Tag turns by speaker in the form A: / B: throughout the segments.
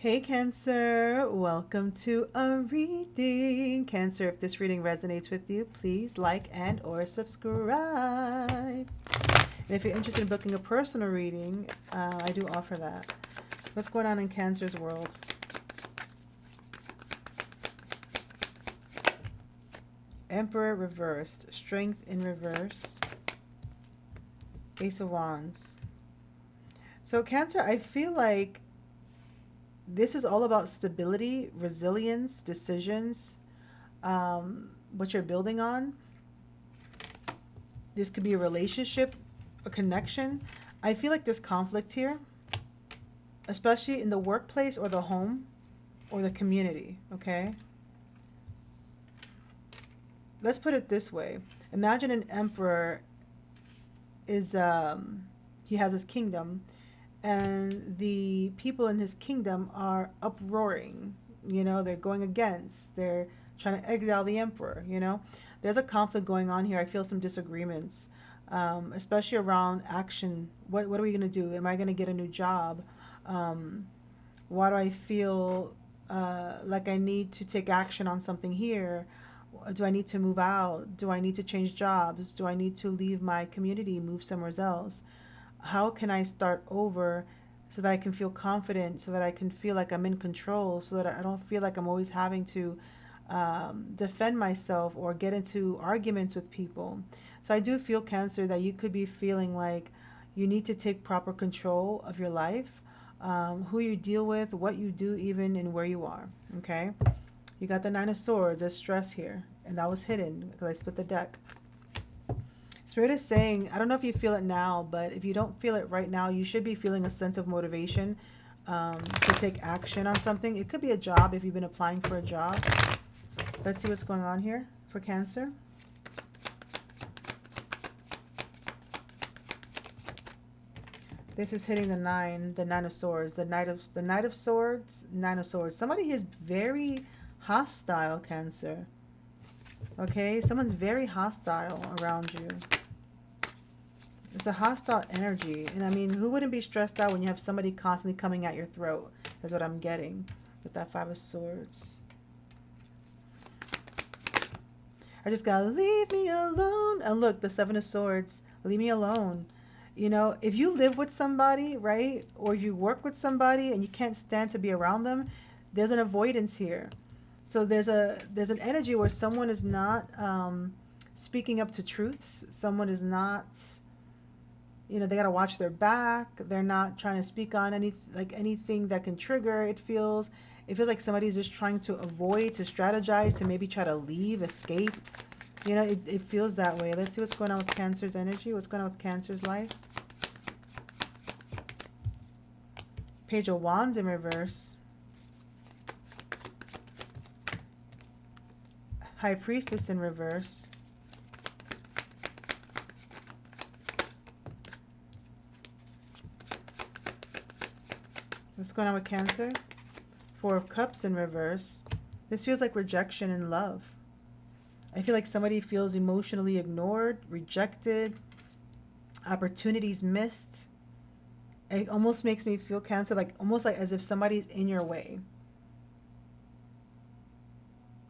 A: Hey Cancer, welcome to a reading. Cancer, if this reading resonates with you, please like and or subscribe. And if you're interested in booking a personal reading, I do offer that. What's going on in Cancer's world? Emperor reversed, Strength in reverse, Ace of Wands. So Cancer, I feel like this is all about stability, resilience, decisions, what you're building on. This could be a relationship, a connection. I feel like there's conflict here, especially in the workplace or the home or the community, okay? Let's put it this way. Imagine an emperor is, he has his kingdom, and the people in his kingdom are uproaring. You know, they're going against, they're trying to exile the emperor, you know? There's a conflict going on here. I feel some disagreements, especially around action. What are we going to do? Am I going to get a new job? Why do I feel like I need to take action on something here? Do I need to move out? Do I need to change jobs? Do I need to leave my community, move somewhere else? How can I start over so that I can feel confident, so that I can feel like I'm in control, so that I don't feel like I'm always having to defend myself or get into arguments with people? So I do feel, Cancer, that you could be feeling like you need to take proper control of your life, who you deal with, what you do, even, and where you are. Okay? You got the Nine of Swords, there's stress here, and that was hidden because I split the deck. Spirit is saying, I don't know if you feel it now, but if you don't feel it right now, you should be feeling a sense of motivation to take action on something. It could be a job if you've been applying for a job. Let's see what's going on here for Cancer. This is hitting the Nine of Swords, the Knight of Swords, Nine of Swords. Somebody here is very hostile, Cancer. Okay, someone's very hostile around you. It's a hostile energy. And I mean, who wouldn't be stressed out when you have somebody constantly coming at your throat? That's what I'm getting with that Five of Swords. I just gotta leave me alone. And look, the Seven of Swords, leave me alone. You know, if you live with somebody, right, or you work with somebody and you can't stand to be around them, there's an avoidance here. So there's an energy where someone is not speaking up to truths. Someone is not, you know, they gotta watch their back. They're not trying to speak on anything that can trigger. It feels like somebody's just trying to avoid, to strategize, to maybe try to leave, escape. You know, it feels that way. Let's see what's going on with Cancer's energy. What's going on with Cancer's life? Page of Wands in reverse. High Priestess in reverse. What's going on with Cancer? Four of Cups in reverse. This feels like rejection in love. I feel like somebody feels emotionally ignored, rejected, opportunities missed. It almost makes me feel, Cancer, like almost like as if somebody's in your way.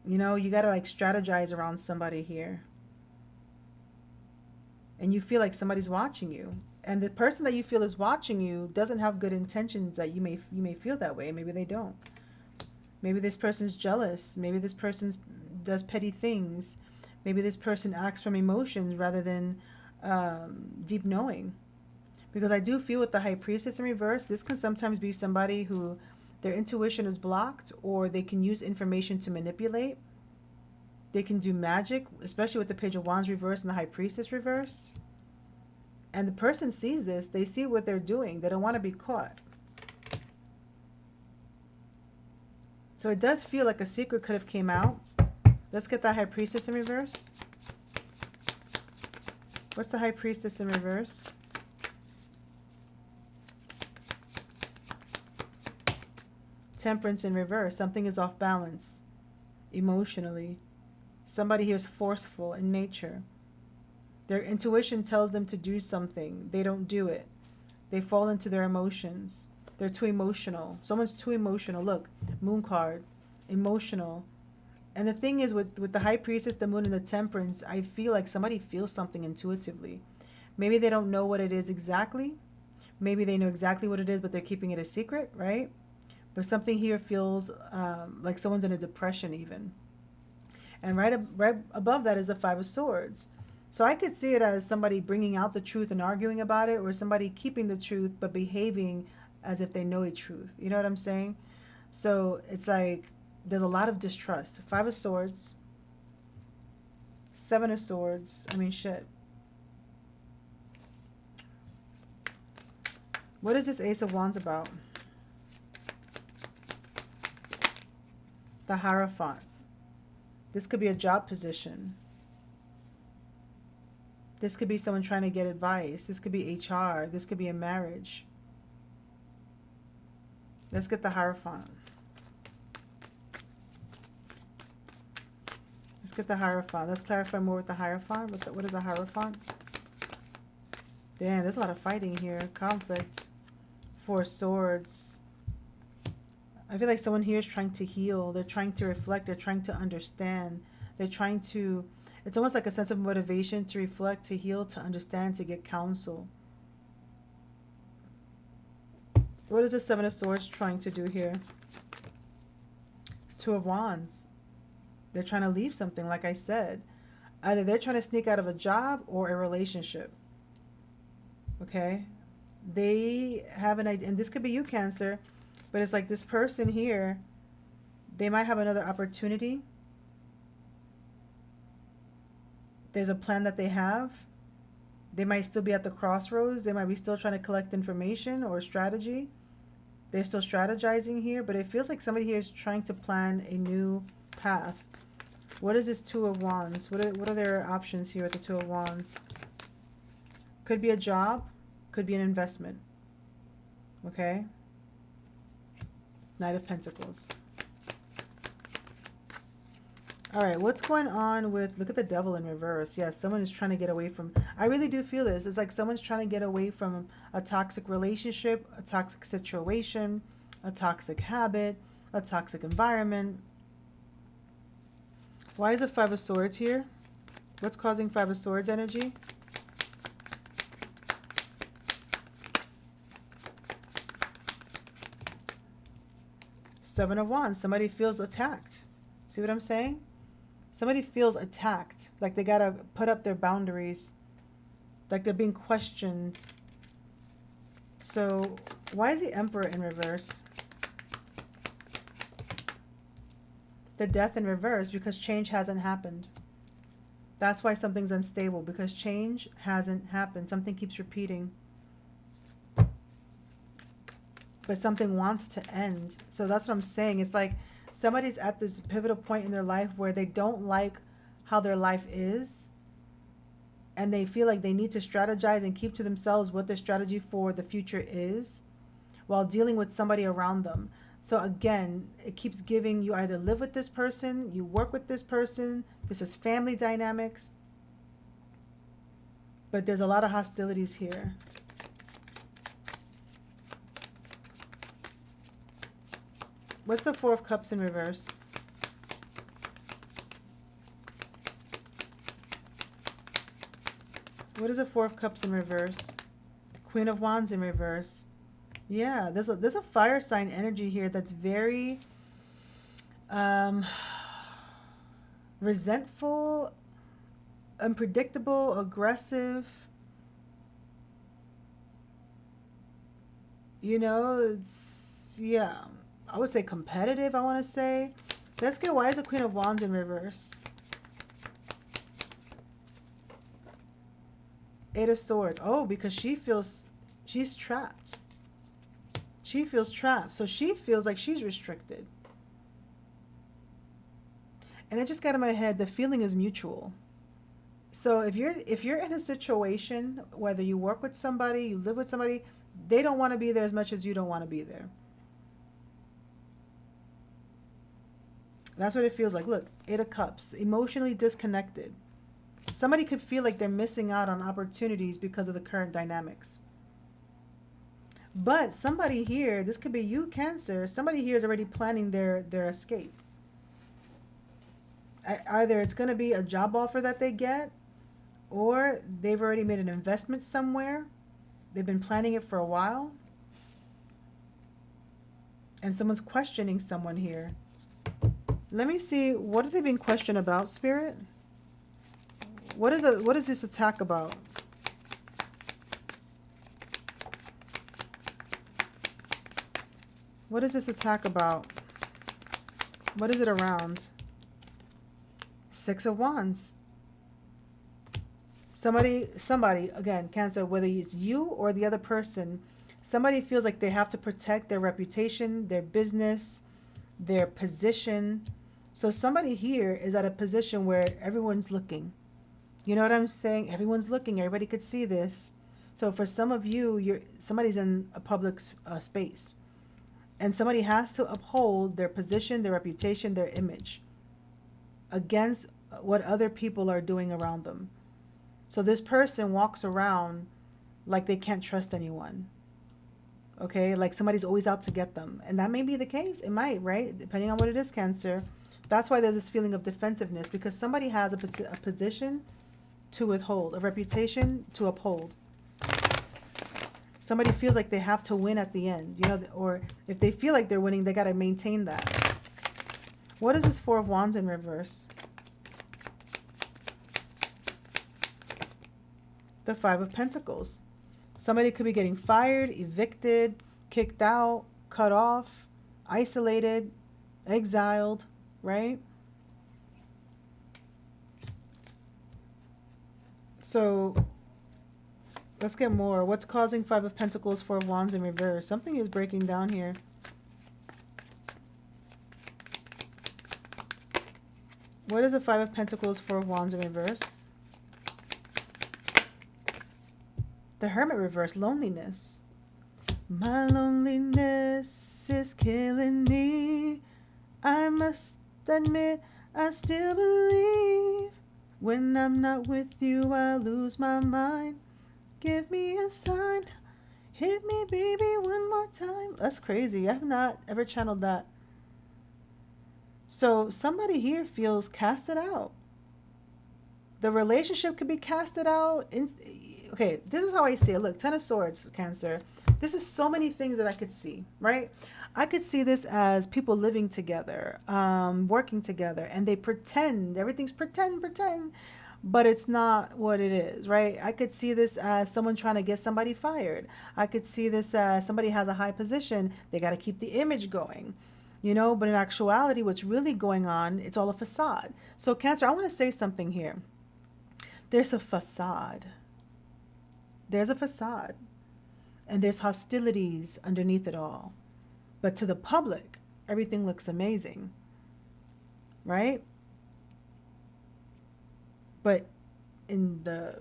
A: You know, you got to like strategize around somebody here. And you feel like somebody's watching you. And the person that you feel is watching you doesn't have good intentions, that you may feel that way. Maybe they don't. Maybe this person's jealous. Maybe this person does petty things. Maybe this person acts from emotions rather than deep knowing. Because I do feel with the High Priestess in reverse, this can sometimes be somebody who their intuition is blocked, or they can use information to manipulate. They can do magic, especially with the Page of Wands reverse and the High Priestess reverse. And the person sees this. They see what they're doing. They don't want to be caught. So it does feel like a secret could have came out. Let's get that High Priestess in reverse. What's the High Priestess in reverse? Temperance in reverse. Something is off balance emotionally. Somebody here is forceful in nature. Their intuition tells them to do something. They don't do it. They fall into their emotions. They're too emotional. Someone's too emotional. Look, moon card, emotional. And the thing is with the high priestess, the moon, and the temperance, I feel like somebody feels something intuitively. Maybe they don't know what it is exactly. Maybe they know exactly what it is, but they're keeping it a secret, right? But something here feels like someone's in a depression even. And right above that is the Five of Swords. So I could see it as somebody bringing out the truth and arguing about it, or somebody keeping the truth but behaving as if they know a truth. You know what I'm saying? So it's like there's a lot of distrust. Five of Swords, Seven of Swords. I mean, shit. What is this Ace of Wands about? The Hierophant. This could be a job position. This could be someone trying to get advice. This could be HR. This could be a marriage. Let's get the Hierophant. Let's get the Hierophant. Let's clarify more with the Hierophant. What is a Hierophant? Damn, there's a lot of fighting here. Conflict. Four Swords. I feel like someone here is trying to heal. They're trying to reflect. They're trying to understand. They're trying to... It's almost like a sense of motivation to reflect, to heal, to understand, to get counsel. What is the Seven of Swords trying to do here? Two of Wands. They're trying to leave something, like I said. Either they're trying to sneak out of a job or a relationship. Okay? They have an idea, and this could be you, Cancer, but it's like this person here, they might have another opportunity. There's a plan that they have. They might still be at the crossroads. They might be still trying to collect information or strategy. They're still strategizing here, but it feels like somebody here is trying to plan a new path. What is this Two of Wands? What are their options here with the Two of Wands? Could be a job. Could be an investment. Okay? Knight of Pentacles. All right, what's going on with... Look at the Devil in reverse. Yes, someone is trying to get away from... I really do feel this. It's like someone's trying to get away from a toxic relationship, a toxic situation, a toxic habit, a toxic environment. Why is the Five of Swords here? What's causing Five of Swords energy? Seven of Wands. Somebody feels attacked. See what I'm saying? Somebody feels attacked. Like they gotta put up their boundaries. Like they're being questioned. So why is the Emperor in reverse? The Death in reverse, because change hasn't happened. That's why something's unstable, because change hasn't happened. Something keeps repeating. But something wants to end. So that's what I'm saying. It's like somebody's at this pivotal point in their life where they don't like how their life is. And they feel like they need to strategize and keep to themselves what their strategy for the future is while dealing with somebody around them. So again, it keeps giving you either live with this person, you work with this person, this is family dynamics. But there's a lot of hostilities here. What's the Four of Cups in reverse? What is the Four of Cups in reverse? Queen of Wands in reverse. Yeah, there's a fire sign energy here that's very resentful, unpredictable, aggressive. You know, it's, yeah, I would say competitive, I want to say. Let's get, why is the Queen of Wands in reverse? Eight of Swords. Oh, because she feels, she's trapped. She feels trapped. So she feels like she's restricted. And it just got in my head, the feeling is mutual. So if you're in a situation, whether you work with somebody, you live with somebody, they don't want to be there as much as you don't want to be there. That's what it feels like. Look, Eight of Cups, emotionally disconnected. Somebody could feel like they're missing out on opportunities because of the current dynamics. But somebody here, this could be you, Cancer, somebody here is already planning their escape. Either it's going to be a job offer that they get, or they've already made an investment somewhere. They've been planning it for a while. And someone's questioning someone here. Let me see, what have they been questioned about, Spirit? What is this attack about? What is this attack about? What is it around? Six of Wands. Somebody, again, Cancer, whether it's you or the other person, somebody feels like they have to protect their reputation, their business, their position. So somebody here is at a position where everyone's looking. You know what I'm saying? Everyone's looking. Everybody could see this. So for some of you, somebody's in a public space. And somebody has to uphold their position, their reputation, their image against what other people are doing around them. So this person walks around like they can't trust anyone. Okay? Like somebody's always out to get them. And that may be the case. It might, right? Depending on what it is, Cancer. That's why there's this feeling of defensiveness, because somebody has a position to withhold, a reputation to uphold. Somebody feels like they have to win at the end, you know, or if they feel like they're winning, they got to maintain that. What is this Four of Wands in reverse? The Five of Pentacles. Somebody could be getting fired, evicted, kicked out, cut off, isolated, exiled, right? So let's get more. What's causing Five of Pentacles, Four of Wands in reverse? Something is breaking down here. What is the Five of Pentacles, Four of Wands in reverse? The Hermit reverse, loneliness. My loneliness is killing me. I must admit, I still believe. When I'm not with you, I lose my mind. Give me a sign. Hit me, baby, one more time. That's crazy. I have not ever channeled that. So somebody here feels casted out. The relationship could be casted out. Okay, this is how I see it. Look, Ten of Swords, Cancer. This is so many things that I could see, right? I could see this as people living together, working together, and they pretend. Everything's pretend, but it's not what it is, right? I could see this as someone trying to get somebody fired. I could see this as somebody has a high position. They got to keep the image going, you know, but in actuality, what's really going on, it's all a facade. So Cancer, I want to say something here. There's a facade. There's a facade. And there's hostilities underneath it all. But to the public, everything looks amazing, right? But in the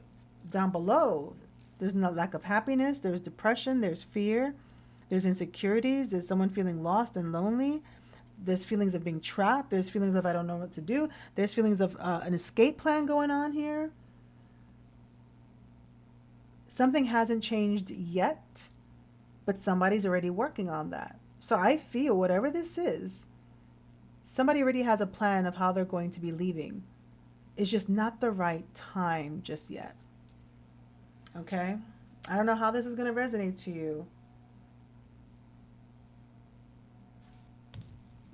A: down below, there's no lack of happiness, there's depression, there's fear, there's insecurities, there's someone feeling lost and lonely, there's feelings of being trapped, there's feelings of I don't know what to do, there's feelings of an escape plan going on here. Something hasn't changed yet, but somebody's already working on that. So I feel whatever this is, somebody already has a plan of how they're going to be leaving. It's just not the right time just yet. Okay? I don't know how this is going to resonate to you.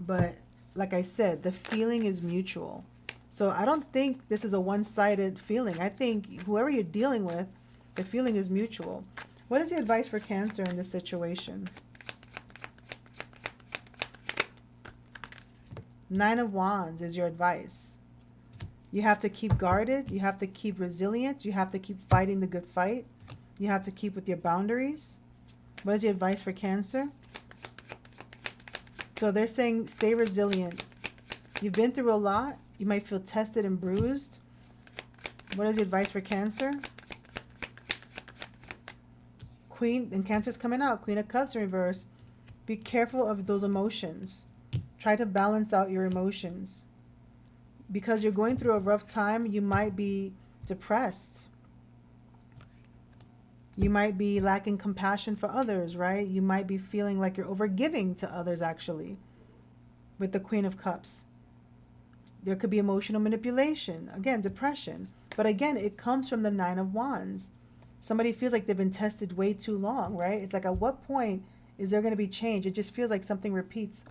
A: But like I said, the feeling is mutual. So I don't think this is a one-sided feeling. I think whoever you're dealing with, the feeling is mutual. What is the advice for Cancer in this situation? Nine of Wands is your advice. You have to keep guarded. You have to keep resilient. You have to keep fighting the good fight. You have to keep with your boundaries. What is the advice for Cancer? So they're saying stay resilient. You've been through a lot. You might feel tested and bruised. What is the advice for Cancer? Queen, and Cancer's coming out. Queen of Cups in reverse. Be careful of those emotions. Try to balance out your emotions. Because you're going through a rough time, you might be depressed. You might be lacking compassion for others, right? You might be feeling like you're overgiving to others, actually, with the Queen of Cups. There could be emotional manipulation, again, depression. But again, it comes from the Nine of Wands. Somebody feels like they've been tested way too long, right? It's like, at what point is there going to be change? It just feels like something repeats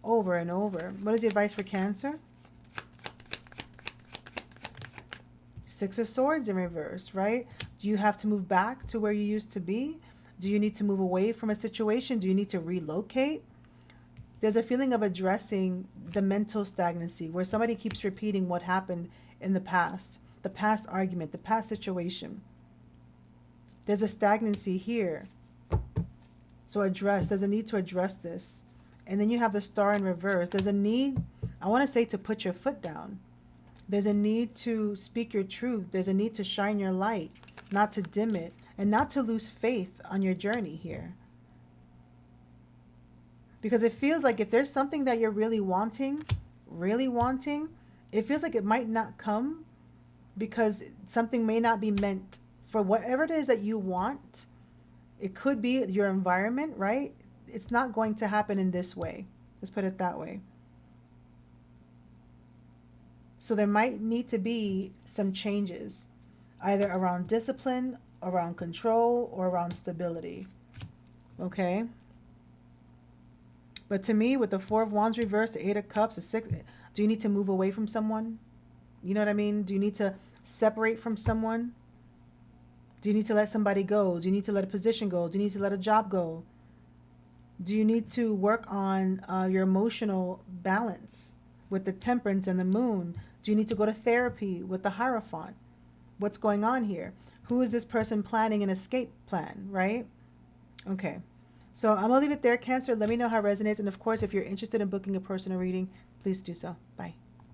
A: over and over. What is the advice for Cancer? Six of Swords in reverse, right? Do you have to move back to where you used to be? Do you need to move away from a situation? Do you need to relocate? There's a feeling of addressing the mental stagnancy where somebody keeps repeating what happened in the past argument, the past situation. There's a stagnancy here. So there's a need to address this. And then you have the Star in reverse. There's a need, I want to say, to put your foot down. There's a need to speak your truth. There's a need to shine your light, not to dim it, and not to lose faith on your journey here. Because it feels like if there's something that you're really wanting, it feels like it might not come because something may not be meant for whatever it is that you want. It could be your environment, right? It's not going to happen in this way. Let's put it that way. So there might need to be some changes, either around discipline, around control, or around stability. Okay? But to me, with the Four of Wands reversed, the Eight of Cups, the Six, do you need to move away from someone? You know what I mean? Do you need to separate from someone? Do you need to let somebody go? Do you need to let a position go? Do you need to let a job go? Do you need to work on your emotional balance with the Temperance and the Moon? Do you need to go to therapy with the Hierophant? What's going on here? Who is this person planning an escape plan, right? Okay. So I'm going to leave it there, Cancer. Let me know how it resonates. And of course, if you're interested in booking a personal reading, please do so. Bye.